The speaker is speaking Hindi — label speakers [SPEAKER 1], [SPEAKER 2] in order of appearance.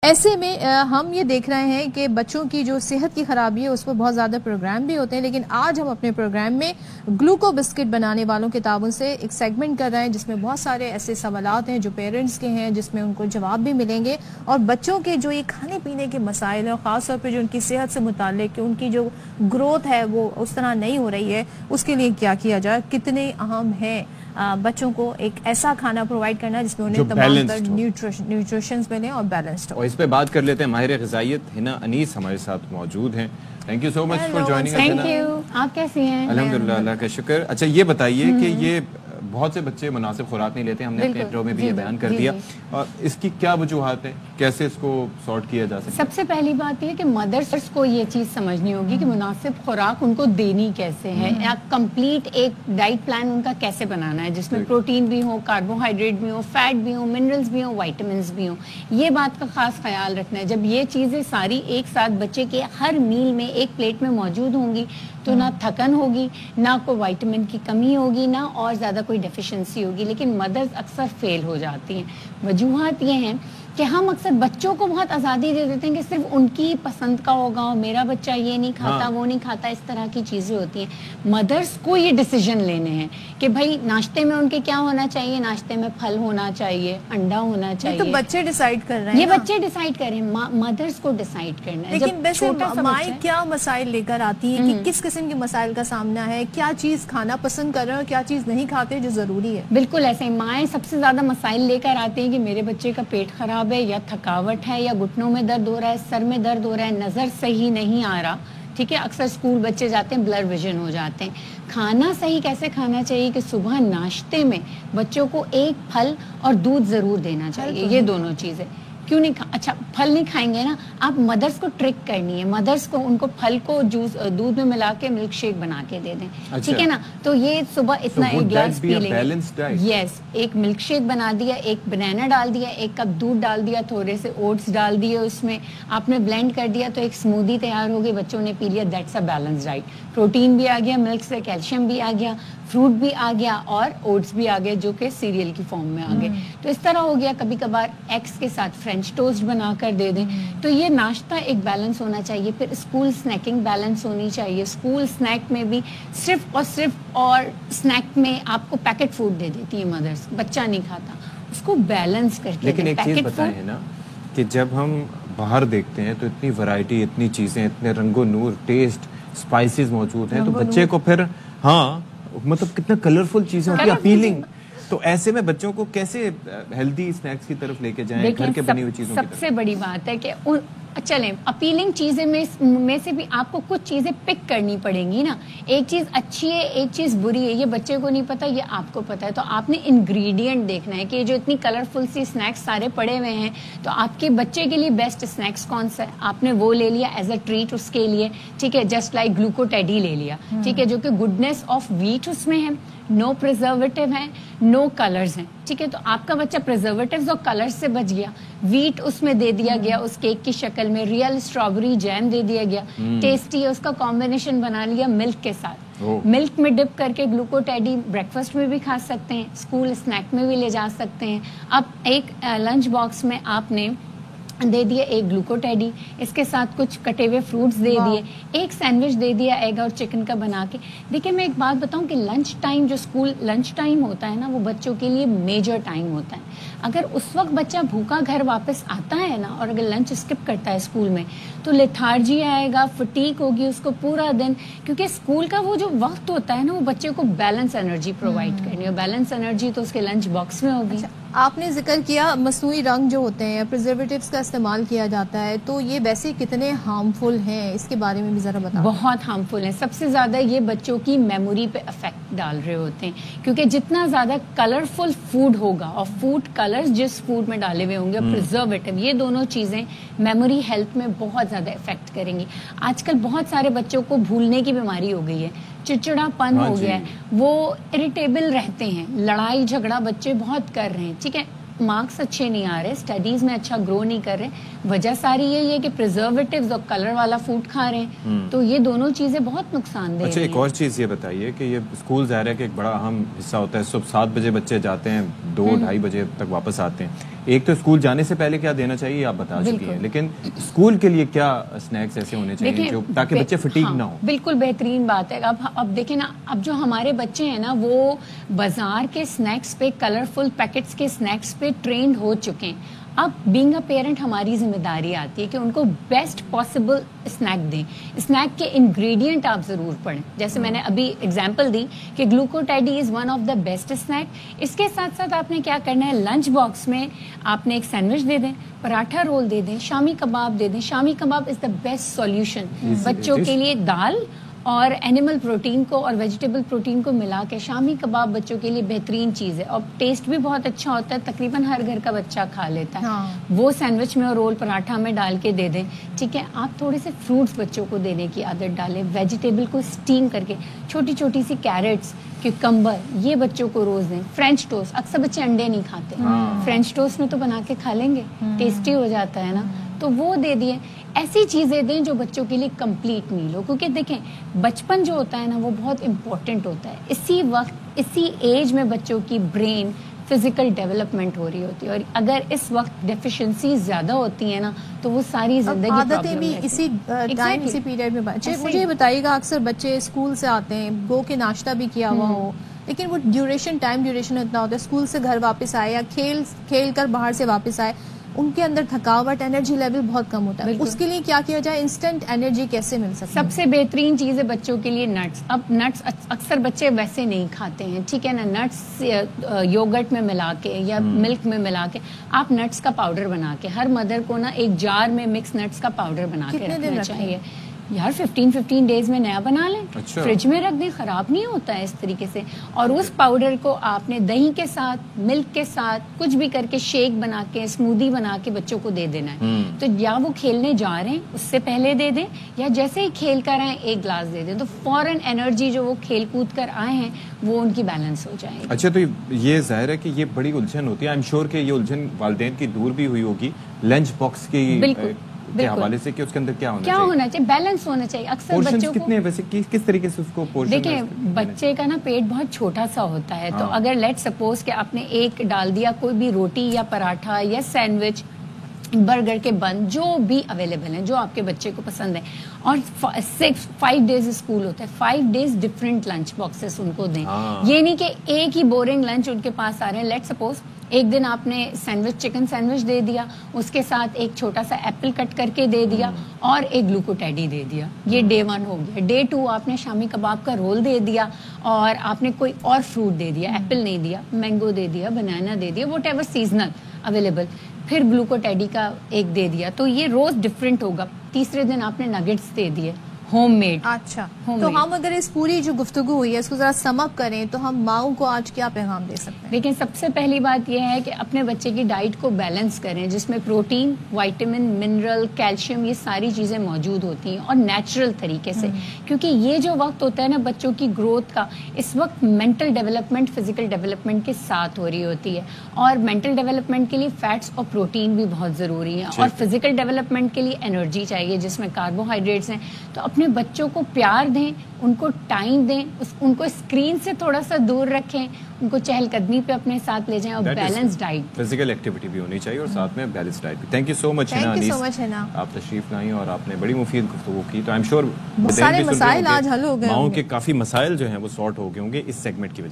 [SPEAKER 1] ऐसे में हम ये देख रहे हैं कि बच्चों की जो सेहत की खराबी है उस पर बहुत ज़्यादा प्रोग्राम भी होते हैं, लेकिन आज हम अपने प्रोग्राम में ग्लूको बिस्किट बनाने वालों के ताबन से एक सेगमेंट कर रहे हैं जिसमें बहुत सारे ऐसे सवालात हैं जो पेरेंट्स के हैं, जिसमें उनको जवाब भी मिलेंगे और बच्चों के जो ये खाने पीने के मसाइल हैं, ख़ासतौर पर जो उनकी सेहत से मुताल्लिक उनकी जो ग्रोथ है वो उस तरह नहीं हो रही है, उसके लिए क्या किया जाए, कितने अहम हैं बच्चों को एक ऐसा खाना प्रोवाइड करना जिसमें उन्हें तमाम न्यूट्रिशंस मिले और बैलेंस्ड हो।
[SPEAKER 2] और इस पे बात कर लेते हैं माहिर ग़िज़ाइयत हिना अनीस हमारे साथ मौजूद हैं। Thank you so much for joining us.
[SPEAKER 3] Thank you. आप कैसी हैं?
[SPEAKER 2] अल्हम्दुलिल्लाह, अल्लाह का शुक्र। अच्छा ये बताइए कि ये बहुत से बच्चे मुनासिब खुराक नहीं लेते, हमने अपने इंट्रो में भी ये बयान कर दिया, और इसकी क्या वजूहात है, कैसे इसको सॉर्ट किया जा सकता है?
[SPEAKER 3] सबसे पहली बात यह कि मदर्स को ये चीज़ समझनी होगी कि मुनासिब खुराक उनको देनी कैसे है, या कंप्लीट एक डाइट प्लान उनका कैसे बनाना है जिसमें प्रोटीन भी हो, कार्बोहाइड्रेट भी हो, फैट भी हो, मिनरल्स भी हो, वाइटामिन भी हो। ये बात का खास ख्याल रखना है। जब ये चीज़ें सारी एक साथ बच्चे के हर मील में एक प्लेट में मौजूद होंगी तो ना थकन होगी, ना कोई विटामिन की कमी होगी, ना और ज़्यादा कोई डेफिशिएंसी होगी। लेकिन मदर्स अक्सर फेल हो जाती हैं। वजूहात ये हैं कि हम अक्सर बच्चों को बहुत आज़ादी दे देते हैं कि सिर्फ उनकी पसंद का होगा, और मेरा बच्चा ये नहीं खाता, वो नहीं खाता, इस तरह की चीज़ें होती हैं। मदर्स को ये डिसीजन लेने हैं कि भाई नाश्ते में उनके क्या होना चाहिए। नाश्ते में फल होना चाहिए, अंडा होना चाहिए।
[SPEAKER 1] तो बच्चे डिसाइड कर रहे हैं,
[SPEAKER 3] ये बच्चे डिसाइड कर रहे हैं, मदर्स को डिसाइड करना है।
[SPEAKER 1] लेकिन वैसे माएँ क्या मसाइल लेकर आती है कि किस किस्म के मसाइल का सामना है, क्या चीज़ खाना पसंद कर रहे हैं और क्या चीज़ नहीं खाते जो ज़रूरी है?
[SPEAKER 3] बिल्कुल ऐसे ही माएँ सबसे ज़्यादा मसाइल लेकर आती हैं कि मेरे बच्चे का पेट खराब है, या थकावट है, या घुटनों में दर्द हो रहा है, सर में दर्द हो रहा है, नज़र सही नहीं आ रहा। ठीक है, अक्सर स्कूल बच्चे जाते हैं, ब्लर विजन हो जाते हैं। खाना सही कैसे खाना चाहिए कि सुबह नाश्ते में बच्चों को एक फल और दूध ज़रूर देना चाहिए। ये दोनों चीज़ें क्यों नहीं अच्छा फल नहीं खाएंगे ना, आप मदर्स को ट्रिक करनी है। मदर्स को उनको फल को जूस दूध में मिला के मिल्क शेक बना के दे दें। ठीक है ना, तो ये सुबह इतना एक ग्लास पी लेंगे। यस, एक मिल्क शेक बना दिया, एक बनाना डाल दिया, एक कप दूध डाल दिया, थोड़े से ओट्स डाल दिए, उसमें आपने ब्लेंड कर दिया तो एक स्मूदी तैयार हो गई, बच्चों ने पी लिया। That's a balance diet. Protein भी आ गया, मिल्क से कैल्शियम भी आ गया, फ्रूट भी आ गया और ओट्स भी आ गए जो कि सीरियल की फॉर्म में आ गए। तो इस तरह हो गया। कभी कभार एग्स के साथ फ्रेंच टोस्ट बना कर दे दें। तो ये नाश्ता एक बैलेंस होना चाहिए। फिर स्कूल स्नैकिंग बैलेंस होनी चाहिए। स्कूल स्नैक में भी सिर्फ और स्नैक में आपको पैकेट फूड दे देती है मदर्स, बच्चा नहीं खाता, उसको बैलेंस करके।
[SPEAKER 2] लेकिन एक चीज़ बताएं है ना कि जब हम बाहर देखते हैं तो इतनी वैरायटी, इतनी चीज़ें, इतने रंगो नूर, टेस्ट, स्पाइसेस मौजूद हैं, तो बच्चे को फिर मतलब कितना कलरफुल चीजें होती है, अपीलिंग। तो ऐसे में बच्चों को कैसे हेल्दी स्नैक्स की तरफ लेके जाएं, घर के बनी हुई चीजों की तरफ?
[SPEAKER 3] सबसे बड़ी बात है कि चलें अपीलिंग चीजें में से भी आपको कुछ चीजें पिक करनी पड़ेंगी ना। एक चीज अच्छी है, एक चीज बुरी है, ये बच्चे को नहीं पता, ये आपको पता है। तो आपने इंग्रेडिएंट देखना है कि जो इतनी कलरफुल सी स्नैक्स सारे पड़े हुए हैं, तो आपके बच्चे के लिए बेस्ट स्नैक्स कौन सा है, आपने वो ले लिया एज अ ट्रीट उसके लिए। ठीक है, जस्ट लाइक ग्लूको टेडी ले लिया। ठीक है, जो कि गुडनेस ऑफ व्हीट उसमें है, नो प्रिजर्वेटिव है, नो कलर्स हैं। ठीक है, तो आपका बच्चा प्रिजर्वेटिव्स और कलर्स से बच गया। व्हीट उसमें दे दिया गया उस केक की शक्ल में, रियल स्ट्रॉबेरी जैम दे दिया गया, टेस्टी है, उसका कॉम्बिनेशन बना लिया मिल्क के साथ। मिल्क में डिप करके ग्लूको टेडी ब्रेकफास्ट में भी खा सकते हैं, स्कूल स्नैक में भी ले जा सकते हैं। अब एक लंच बॉक्स में आपने दे दिए एक ग्लूको टेडी, इसके साथ कुछ कटे हुए फ्रूट्स दे दिए, एक सैंडविच दे दिया एग और चिकन का बना के। देखिए मैं एक बात बताऊं कि लंच टाइम, जो स्कूल लंच टाइम होता है ना, वो बच्चों के लिए मेजर टाइम होता है। अगर उस वक्त बच्चा भूखा घर वापस आता है ना, और अगर लंच स्किप करता है स्कूल में, तो लेथार्जी आएगा, फटीक होगी उसको पूरा दिन, क्योंकि स्कूल का वो जो वक्त होता है ना, वो बच्चे को बैलेंस एनर्जी प्रोवाइड करनी है। बैलेंस एनर्जी तो उसके लंच बॉक्स में होगी।
[SPEAKER 1] आपने जिक्र किया मसनूई रंग जो होते हैं, प्रिजर्वेटिव्स का इस्तेमाल किया जाता है, तो ये वैसे कितने हार्मफुल हैं, इसके बारे में भी जरा बताओ।
[SPEAKER 3] बहुत हार्मफुल हैं। सबसे ज्यादा ये बच्चों की मेमोरी पे इफेक्ट डाल रहे होते हैं, क्योंकि जितना ज्यादा कलरफुल फूड होगा, और फूड कलर्स जिस फूड में डाले हुए होंगे, प्रिजर्वेटिव, ये दोनों चीजें मेमोरी हेल्थ में बहुत ज्यादा इफेक्ट करेंगी। आजकल बहुत सारे बच्चों को भूलने की बीमारी हो गई है, चिड़चिड़ापन हो गया है, वो इरिटेबल रहते हैं, लड़ाई झगड़ा बच्चे बहुत कर रहे हैं। ठीक है, मार्क्स अच्छे नहीं आ रहे, स्टडीज में अच्छा ग्रो नहीं कर रहे, वजह सारी यही है कि प्रिजर्वेटिव्स और कलर वाला फूड खा रहे हैं। तो ये दोनों चीजें बहुत नुकसानदेह हैं।
[SPEAKER 2] अच्छा, एक और चीज ये बताइए कि ये स्कूल ज़ाहिर है कि एक बड़ा अहम हिस्सा होता है। सुबह 7 बजे बच्चे जाते हैं, 2-2:30 बजे तक वापस आते हैं। एक तो स्कूल जाने से पहले क्या देना चाहिए आप बता चुकी हैं, लेकिन स्कूल के लिए क्या स्नैक्स ऐसे होने चाहिए जो ताकि बच्चे फटीग ना हो?
[SPEAKER 3] बिल्कुल बेहतरीन बात है। अब देखिए ना, अब जो हमारे बच्चे हैं ना वो बाजार के स्नैक्स पे, कलरफुल पैकेट्स के स्नैक्स पे ट्रेंड हो चुके हैं। अब बीइंग अ पेरेंट हमारी जिम्मेदारी आती है कि उनको बेस्ट पॉसिबल स्नैक दें। स्नैक के इंग्रेडिएंट आप जरूर पढ़ें। जैसे मैंने अभी एग्जांपल दी कि ग्लूकोटैडी is one of the best snack. इसके साथ साथ आपने क्या करना है, लंच बॉक्स में आपने एक सैंडविच दे दें, पराठा रोल दे दें, शामी कबाब दे दें। Shami kebab is the best solution बच्चों के लिए। दाल और एनिमल प्रोटीन को और वेजिटेबल प्रोटीन को मिला के शामी कबाब बच्चों के लिए बेहतरीन चीज़ है और टेस्ट भी बहुत अच्छा होता है। तकरीबन हर घर का बच्चा खा लेता है।
[SPEAKER 1] हाँ।
[SPEAKER 3] वो सैंडविच में और रोल पराठा में डाल के दे दें। ठीक है, आप थोड़े से फ्रूट्स बच्चों को देने की आदत डालें। वेजिटेबल को स्टीम करके, छोटी छोटी सी कैरेट्स, क्यूकम्बर, ये बच्चों को रोज दें। फ्रेंच टोस्ट, अक्सर बच्चे अंडे नहीं खाते, फ्रेंच टोस्ट में तो बना के खा लेंगे, टेस्टी हो जाता है ना, तो वो दे दिए। ऐसी चीजें दें जो बच्चों के लिए कंप्लीट मील हो, क्योंकि देखें बचपन जो होता है ना वो बहुत इंपॉर्टेंट होता है। इसी वक्त, इसी एज में बच्चों की ब्रेन फिजिकल डेवलपमेंट हो रही होती है और अगर इस वक्त डेफिशिएंसी ज्यादा होती है ना तो वो सारी जिंदगी
[SPEAKER 1] आदतें भी इसी टाइम इसी पीरियड में बच्चे। मुझे ये बताइएगा, अक्सर बच्चे स्कूल से आते हैं, गो के नाश्ता भी किया हुआ हो, लेकिन वो टाइम ड्यूरेशन इतना होता है, स्कूल से घर वापस आए या खेल कर बाहर से वापस आए, उनके अंदर थकावट, एनर्जी लेवल बहुत कम होता है। उसके लिए क्या किया जाए, इंस्टेंट एनर्जी कैसे मिल सकती है?
[SPEAKER 3] सबसे बेहतरीन चीज है बच्चों के लिए नट्स। अब नट्स अक्सर बच्चे वैसे नहीं खाते हैं, ठीक है ना। नट्स योगर्ट में मिला के या मिल्क में मिला के आप नट्स का पाउडर बना के, हर मदर को ना एक जार में मिक्स नट्स का पाउडर बना के रखना चाहिए। यार 15 डेज में नया बना लें।
[SPEAKER 2] अच्छा।
[SPEAKER 3] फ्रिज में रख दें, खराब नहीं होता है इस तरीके से। और उस पाउडर को आपने दही के साथ, मिल्क के साथ, कुछ भी करके शेक बना के, स्मूदी बना के बच्चों को दे देना है। तो या वो खेलने जा रहे हैं उससे पहले दे दें, या जैसे ही खेल कर आए एक ग्लास दे दें, तो फौरन एनर्जी जो वो खेल कूद कर आए हैं वो उनकी बैलेंस हो जाएगी।
[SPEAKER 2] अच्छा, तो ये जाहिर है कि ये बड़ी उलझन होती है। आई एम श्योर कि ये उलझन वालिदैन की दूर भी हुई होगी लंच बॉक्स की के हवाले से कि उसके अंदर क्या होना चाहिए,
[SPEAKER 3] बैलेंस होना चाहिए। अक्सर बच्चों
[SPEAKER 2] कितने वैसे किस तरीके से उसको पोर्शन,
[SPEAKER 3] देखिए बच्चे का ना पेट बहुत छोटा सा होता है। तो अगर लेट सपोज कि आपने एक डाल दिया, कोई भी रोटी या पराठा या सैंडविच, बर्गर के बन, जो भी अवेलेबल है, जो आपके बच्चे को पसंद है, और 5 डेज स्कूल होता है, 5 डेज डिफरेंट लंच बॉक्सेस उनको दें। ये नहीं कि एक ही बोरिंग लंच उनके पास आ रहे हैं। लेट सपोज एक दिन आपने सैंडविच, चिकन सैंडविच दे दिया, उसके साथ एक छोटा सा एप्पल कट करके दे दिया और एक ग्लूकोटैडी दे दिया, ये डे 1 हो गया। डे 2 आपने शामी कबाब का रोल दे दिया और आपने कोई और फ्रूट दे दिया, एप्पल नहीं दिया, मैंगो दे दिया, बनाना दे दिया, वट एवर सीजनल अवेलेबल, फिर ग्लूकोटैडी का एक दे दिया। तो ये रोज डिफरेंट होगा। तीसरे दिन आपने नगेट्स दे दिए होममेड।
[SPEAKER 1] अच्छा, तो हम अगर इस पूरी जो गुफ्तगू हुई है इसको जरा समअप करें तो हम माओ को आज क्या पैगाम दे सकते हैं?
[SPEAKER 3] लेकिन सबसे पहली बात यह है कि अपने बच्चे की डाइट को बैलेंस करें, जिसमें प्रोटीन, विटामिन, मिनरल, कैल्शियम, ये सारी चीजें मौजूद होती हैं और नेचुरल तरीके से। क्योंकि ये जो वक्त होता है ना बच्चों की ग्रोथ का, इस वक्त मेंटल डेवलपमेंट फिजिकल डेवलपमेंट के साथ हो रही होती है। और मेंटल डेवलपमेंट के लिए फैट्स और प्रोटीन भी बहुत जरूरी है, और फिजिकल डेवलपमेंट के लिए एनर्जी चाहिए जिसमें कार्बोहाइड्रेट्स हैं। तो अपने बच्चों को प्यार दें, उनको टाइम दें, उनको स्क्रीन से थोड़ा सा दूर रखें, उनको चहलकदमी पे अपने साथ ले जाएं और बैलेंस डाइट,
[SPEAKER 2] फिजिकल एक्टिविटी भी होनी चाहिए और साथ में बैलेंस डाइट भी। Thank you so much Hina, आप तशरीफ लाई और आपने बड़ी मुफीद गुफ्तगू की। तो आई एम श्योर
[SPEAKER 1] सारे मसाइल आज हल हो गए,
[SPEAKER 2] माओ के काफी मसाइल जो हैं वो सॉर्ट हो गए होंगे इस सेगमेंट की वजह से।